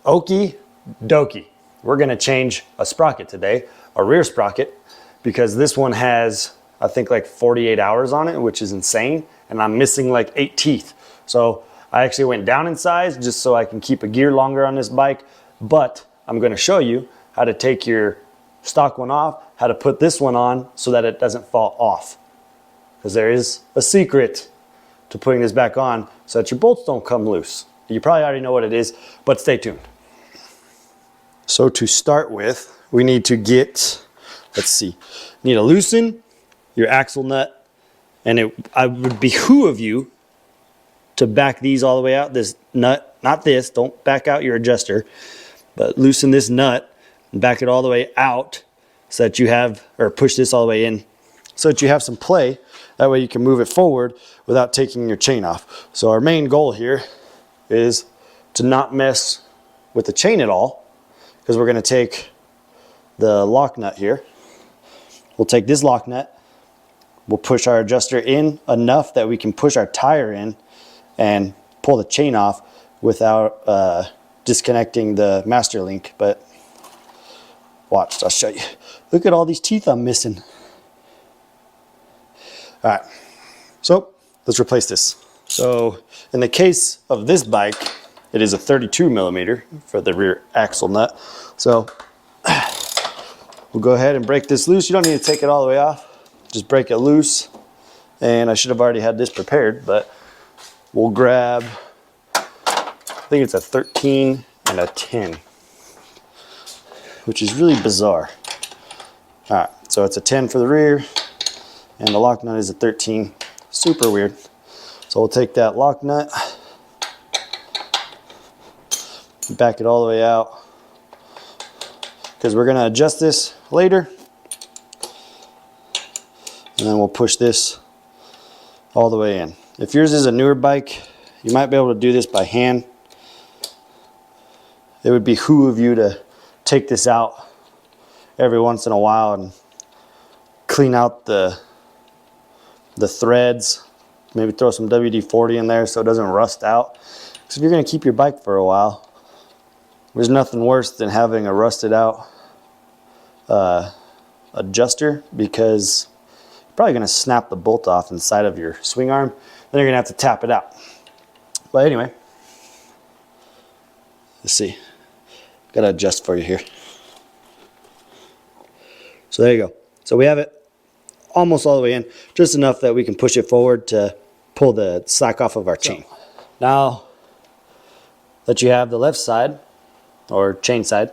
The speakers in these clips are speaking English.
Okie dokie. We're gonna change a sprocket today, a rear sprocket, because this one has, I think, like 48 hours on it, which is insane. And I'm missing like 8 teeth. So I actually went down in size just so I can keep a gear longer on this bike. But I'm gonna show you how to take your stock one off, how to put this one on so that it doesn't fall off. Because there is a secret to putting this back on so that your bolts don't come loose. You probably already know what it is, but stay tuned. So to start with, we need to get, let's see, you need to loosen your axle nut, and it would behoove you to back these all the way out, this nut, not this, don't back out your adjuster, but loosen this nut and back it all the way out so that you have, or push this all the way in so that you have some play. That way you can move it forward without taking your chain off. So our main goal here is to not mess with the chain at all, because we're going to take the lock nut here. We'll take this lock nut, we'll push our adjuster in enough that we can push our tire in and pull the chain off without disconnecting the master link. But watch, I'll show you. Look at all these teeth I'm missing. All right, so let's replace this. So in the case of this bike, it is a 32 millimeter for the rear axle nut. So we'll go ahead and break this loose. You don't need to take it all the way off. Just break it loose. And I should have already had this prepared, but we'll grab, I think it's a 13 and a 10, which is really bizarre. All right, so it's a 10 for the rear, and the lock nut is a 13. Super weird. So we'll take that lock nut, back it all the way out, because we're going to adjust this later. And then we'll push this all the way in. If yours is a newer bike, you might be able to do this by hand. It would behoove you to take this out every once in a while and clean out the threads. Maybe throw some WD-40 in there so it doesn't rust out. Because if you're going to keep your bike for a while, there's nothing worse than having a rusted out adjuster, because you're probably going to snap the bolt off inside of your swing arm. Then you're going to have to tap it out. But anyway, let's see. Got to adjust for you here. So there you go. So we have it almost all the way in, just enough that we can push it forward to pull the slack off of our chain. Now that you have the left side, or chain side,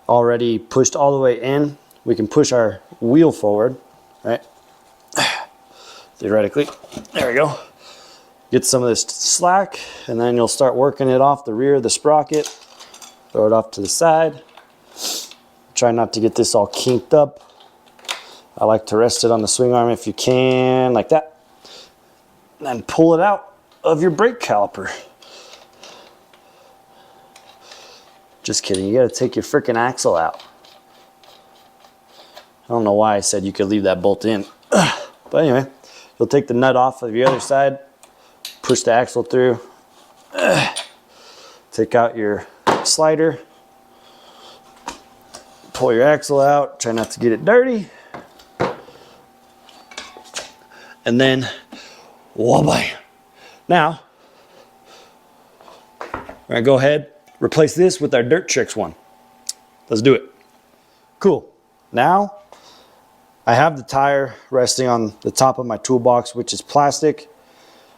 already pushed all the way in, we can push our wheel forward, right? Theoretically, there we go. Get some of this slack, and then you'll start working it off the rear of the sprocket. Throw it off to the side. Try not to get this all kinked up. I like to rest it on the swing arm if you can, like that. And then pull it out of your brake caliper. Just kidding, you gotta take your freaking axle out. I don't know why I said you could leave that bolt in. But anyway, you'll take the nut off of your other side, push the axle through, take out your slider, pull your axle out, try not to get it dirty. And then, whoa-bye. Now, we're gonna go ahead, replace this with our Dirt Tricks one. Let's do it. Cool. Now, I have the tire resting on the top of my toolbox, which is plastic.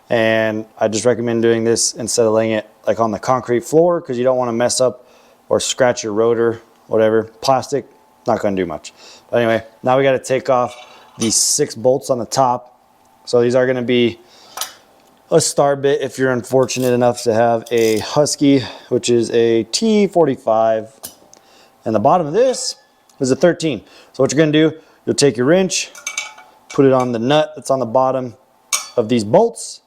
And I just recommend doing this instead of laying it like on the concrete floor, because you don't want to mess up or scratch your rotor, whatever. Plastic, not gonna do much. But anyway, now we gotta take off these 6 bolts on the top. So these are going to be a star bit if you're unfortunate enough to have a Husky, which is a T45. And the bottom of this is a 13. So what you're going to do, you'll take your wrench, put it on the nut that's on the bottom of these bolts,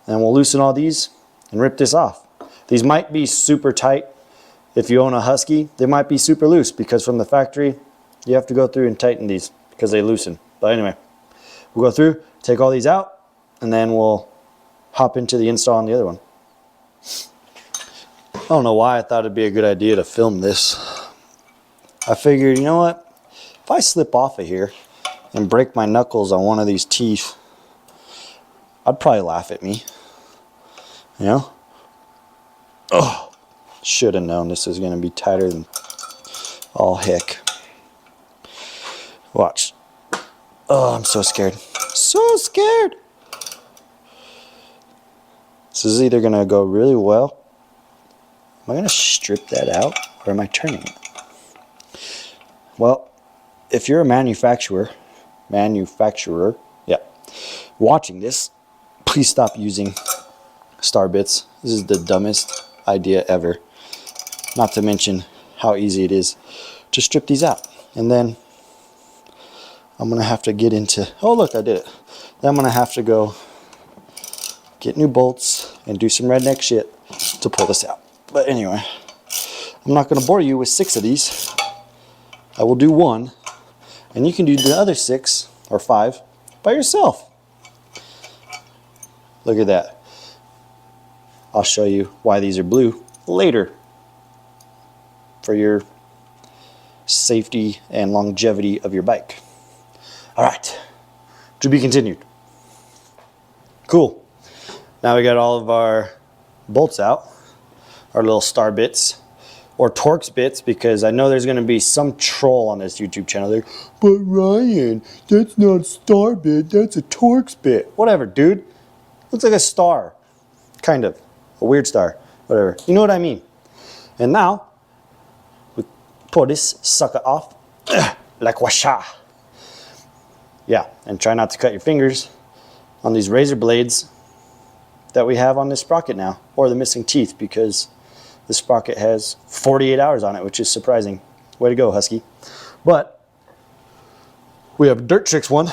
and we'll loosen all these and rip this off. These might be super tight. If you own a Husky, they might be super loose, because from the factory, you have to go through and tighten these because they loosen. But anyway, we'll go through, take all these out, and then we'll hop into the install on the other one. don't know why I thought it'd be a good idea to film this. I figured, you know what? If I slip off of here and break my knuckles on one of these teeth, I'd probably laugh at me. You know? Oh, should have known this is going to be tighter than all heck. Watch. Oh, I'm so scared. So scared. This is either going to go really well. Am I going to strip that out or am I turning it? Well, if you're a manufacturer, yeah, watching this, please stop using star bits. This is the dumbest idea ever. Not to mention how easy it is to strip these out. And then I'm going to have to get into, oh look, I did it. Then I'm going to have to go get new bolts and do some redneck shit to pull this out. But anyway, I'm not going to bore you with 6 of these. I will do 1, and you can do the other 6 or 5 by yourself. Look at that. I'll show you why these are blue later for your safety and longevity of your bike. All right, to be continued. Cool. Now we got all of our bolts out, our little star bits, or Torx bits, because I know there's going to be some troll on this YouTube channel. They're, but Ryan, that's not a star bit, that's a Torx bit. Whatever, dude. Looks like a star. Kind of. A weird star. Whatever. You know what I mean. And now, we pull this sucker off. Like washa. Yeah, and try not to cut your fingers on these razor blades that we have on this sprocket now, or the missing teeth, because the sprocket has 48 hours on it, which is surprising. Way to go, Husky. But we have Dirt Tricks one,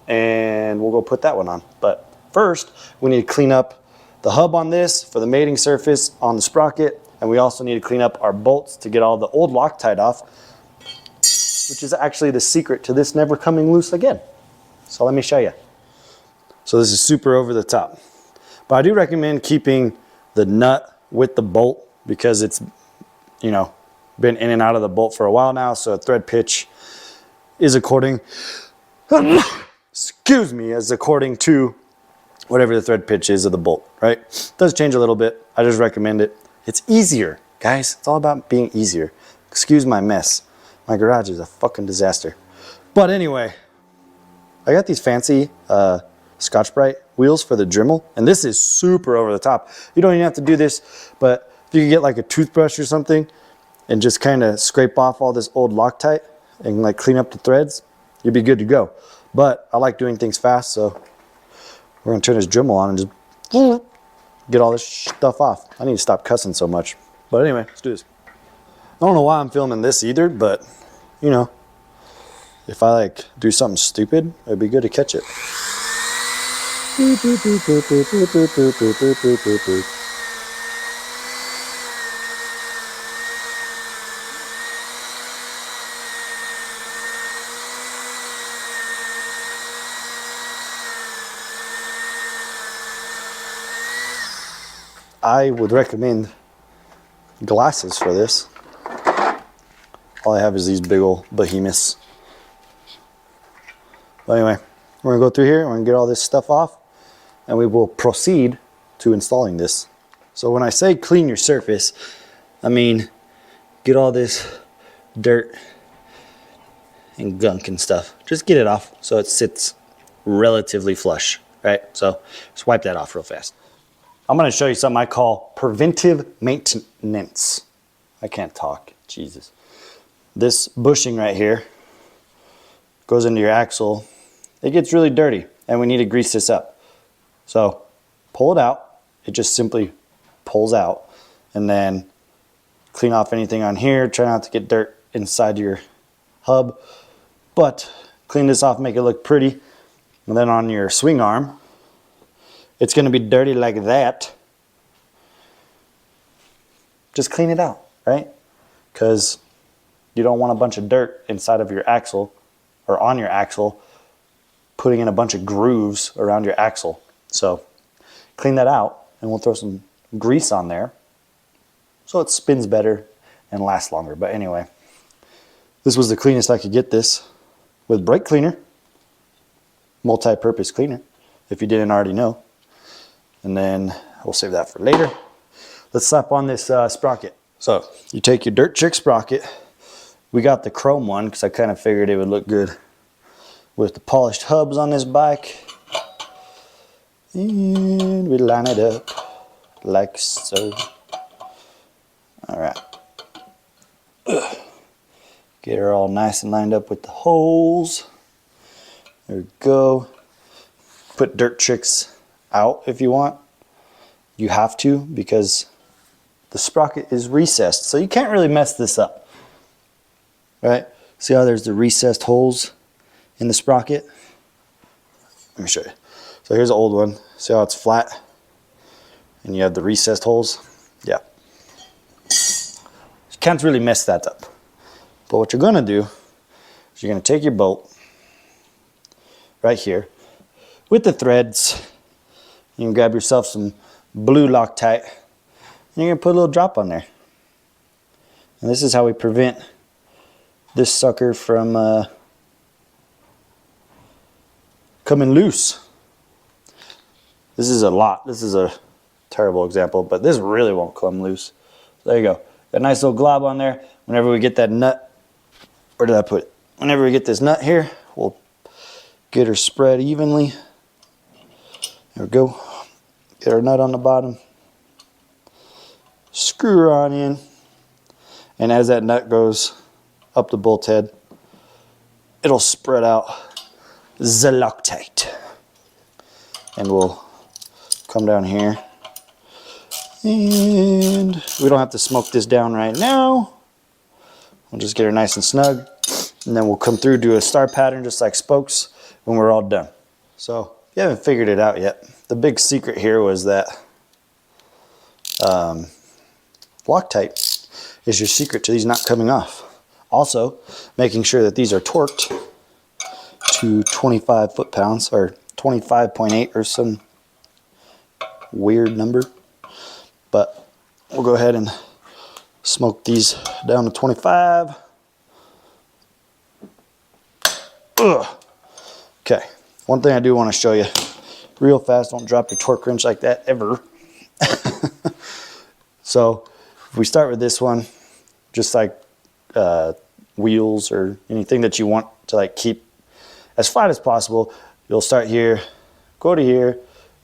and we'll go put that one on. But first, we need to clean up the hub on this for the mating surface on the sprocket, and we also need to clean up our bolts to get all the old Loctite off, which is actually the secret to this never coming loose again. So let me show you. So this is super over the top. But I do recommend keeping the nut with the bolt, because it's, you know, been in and out of the bolt for a while now, so thread pitch is according, excuse me, is according to whatever the thread pitch is of the bolt, right? It does change a little bit. I just recommend it. It's easier, guys. It's all about being easier. Excuse my mess. My garage is a fucking disaster. But anyway, I got these fancy Scotch-Brite wheels for the Dremel, and this is super over the top. You don't even have to do this, but if you could get like a toothbrush or something and just kind of scrape off all this old Loctite and like clean up the threads, you'd be good to go. But I like doing things fast, so we're gonna turn this Dremel on and just get all this stuff off. I need to stop cussing so much. But anyway, let's do this. I don't know why I'm filming this either, but you know, if I like do something stupid, it'd be good to catch it. I would recommend glasses for this. All I have is these big old behemoths. But anyway, we're gonna go through here, we're gonna get all this stuff off, and we will proceed to installing this. So when I say clean your surface, I mean get all this dirt and gunk and stuff. Just get it off so it sits relatively flush, right? So just wipe that off real fast. I'm gonna show you something I call preventive maintenance. I can't talk, Jesus. This bushing right here goes into your axle. It gets really dirty and we need to grease this up. So pull it out. It just simply pulls out, and then clean off anything on here. Try not to get dirt inside your hub, but clean this off, make it look pretty. And then on your swing arm, it's gonna be dirty like that. Just clean it out, right? Because you don't want a bunch of dirt inside of your axle or on your axle, putting in a bunch of grooves around your axle. So clean that out, and we'll throw some grease on there so it spins better and lasts longer. But anyway, this was the cleanest I could get this with brake cleaner, multi-purpose cleaner, if you didn't already know. And then we'll save that for later. Let's slap on this sprocket. So you take your Dirt Trick sprocket. We got the chrome one because I kind of figured it would look good with the polished hubs on this bike. And we line it up like so. All right. Get her all nice and lined up with the holes. There we go. Put Dirt Tricks out if you want. You have to, because the sprocket is recessed, so you can't really mess this up. Right? See how there's the recessed holes in the sprocket? Let me show you. So here's an old one. See how it's flat? And you have the recessed holes? Yeah. You can't really mess that up. But what you're going to do is you're going to take your bolt right here with the threads. You can grab yourself some blue Loctite and you're going to put a little drop on there. And this is how we prevent this sucker from coming loose. This is a lot. This is a terrible example, but this really won't come loose. So there you go. Got a nice little glob on there. Whenever we get that nut, where did I put it? Whenever we get this nut here, we'll get her spread evenly. There we go. Get our nut on the bottom. Screw her on in. And as that nut goes up the bolt head, it'll spread out the Loctite. And we'll come down here. And we don't have to smoke this down right now. We'll just get her nice and snug. And then we'll come through, do a star pattern just like spokes when we're all done. So if you haven't figured it out yet, the big secret here was that Loctite is your secret to these not coming off. Also, making sure that these are torqued to 25 foot-pounds or 25.8 or some weird number. But we'll go ahead and smoke these down to 25. Ugh. Okay, one thing I do want to show you real fast, don't drop your torque wrench like that ever. So if we start with this one, just like wheels or anything that you want to like keep as flat as possible, you'll start here, go to here,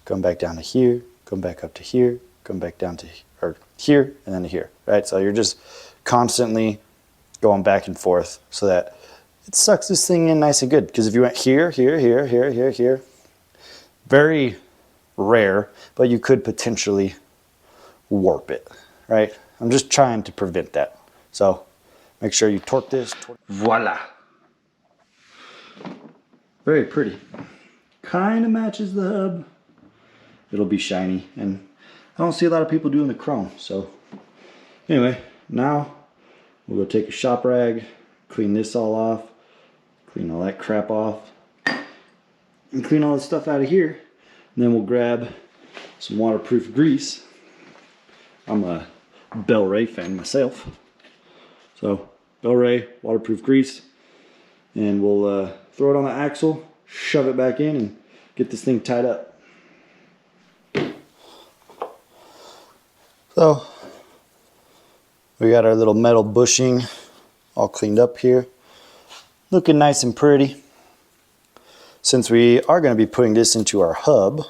come back down to here, come back up to here, come back down to here, and then to here, right? So you're just constantly going back and forth so that it sucks this thing in nice and good. Because if you went here, here, here, here, here, here, very rare, but you could potentially warp it, right? I'm just trying to prevent that. So make sure you torque this. Voila. Very pretty. Kind of matches the hub. It'll be shiny, and I don't see a lot of people doing the chrome. So anyway, now we'll go take a shop rag, clean this all off, clean all that crap off, and clean all this stuff out of here. And then we'll grab some waterproof grease. I'm a Bel Ray fan myself. So Bel Ray waterproof grease, and we'll throw it on the axle, shove it back in, and get this thing tied up. So we got our little metal bushing all cleaned up here, looking nice and pretty. Since we are going to be putting this into our hub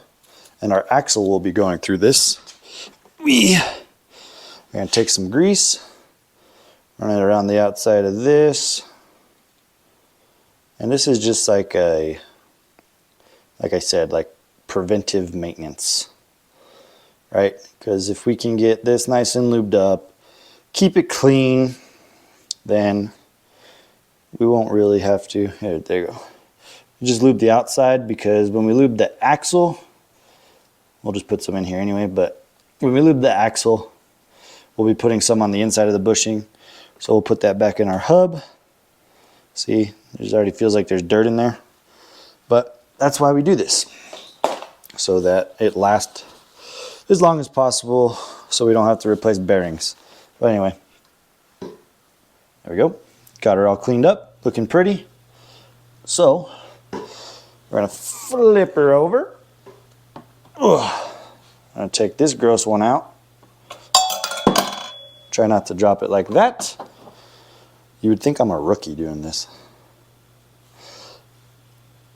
and our axle will be going through this, we're going to take some grease, run it around the outside of this. And this is just like I said, like preventive maintenance, right? Because if we can get this nice and lubed up, keep it clean, then we won't really have to. Here, there you go. Just lube the outside, because when we lube the axle, we'll just put some in here anyway, but when we lube the axle, we'll be putting some on the inside of the bushing. So we'll put that back in our hub. See, it already feels like there's dirt in there. But that's why we do this, so that it lasts as long as possible, so we don't have to replace bearings. But anyway, there we go. Got her all cleaned up, looking pretty. So we're gonna flip her over. Ugh. I'm gonna take this gross one out. Try not to drop it like that. You would think I'm a rookie doing this.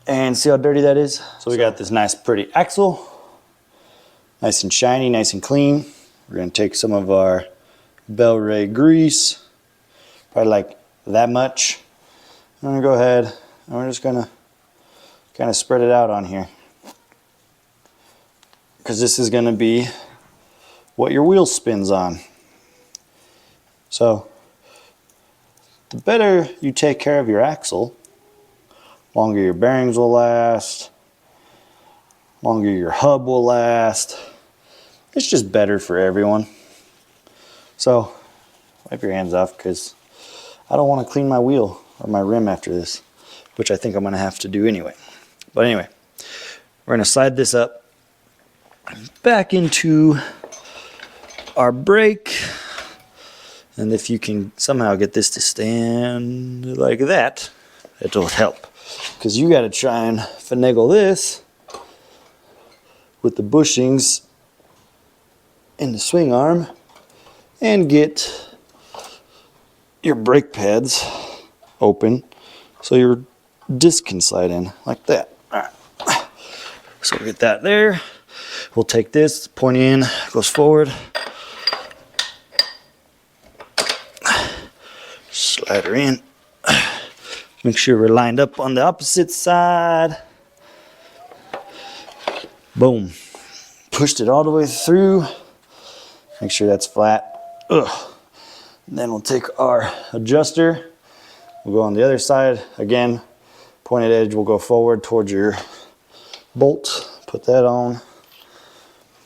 And see how dirty that is? So we got this nice pretty axle. Nice and shiny, nice and clean. We're gonna take some of our Bel Ray grease, probably like that much. I'm gonna go ahead and we're just gonna kind of spread it out on here, because this is gonna be what your wheel spins on. So the better you take care of your axle, longer your bearings will last, longer your hub will last. It's just better for everyone. So wipe your hands off, because I don't want to clean my wheel or my rim after this, which I think I'm going to have to do anyway. But anyway, we're going to slide this up back into our brake. And if you can somehow get this to stand like that, it'll help. Because you got to try and finagle this with the bushings in the swing arm and get your brake pads open so your disc can slide in like that. All right. So we'll get that there. We'll take this, point in, goes forward. Slide her in. Make sure we're lined up on the opposite side. Boom. Pushed it all the way through. Make sure that's flat. Ugh. And then we'll take our adjuster. We'll go on the other side. Again, pointed edge will go forward towards your bolt. Put that on.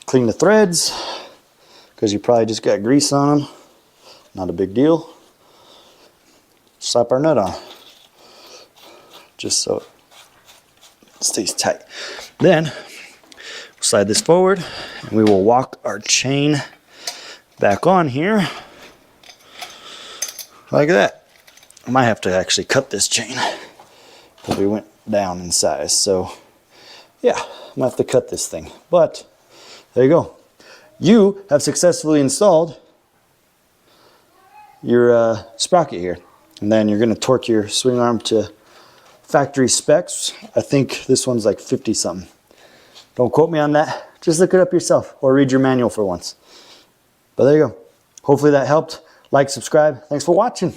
Clean the threads, because you probably just got grease on them. Not a big deal. Slap our nut on, just so it stays tight. Then we'll slide this forward and we will walk our chain back on here like that. I might have to actually cut this chain because we went down in size. So yeah, I'm gonna have to cut this thing, but there you go. You have successfully installed your sprocket here. And then you're going to torque your swing arm to factory specs. I think this one's like 50 something. Don't quote me on that. Just look it up yourself or read your manual for once. But there you go. Hopefully that helped. Like, subscribe. Thanks for watching.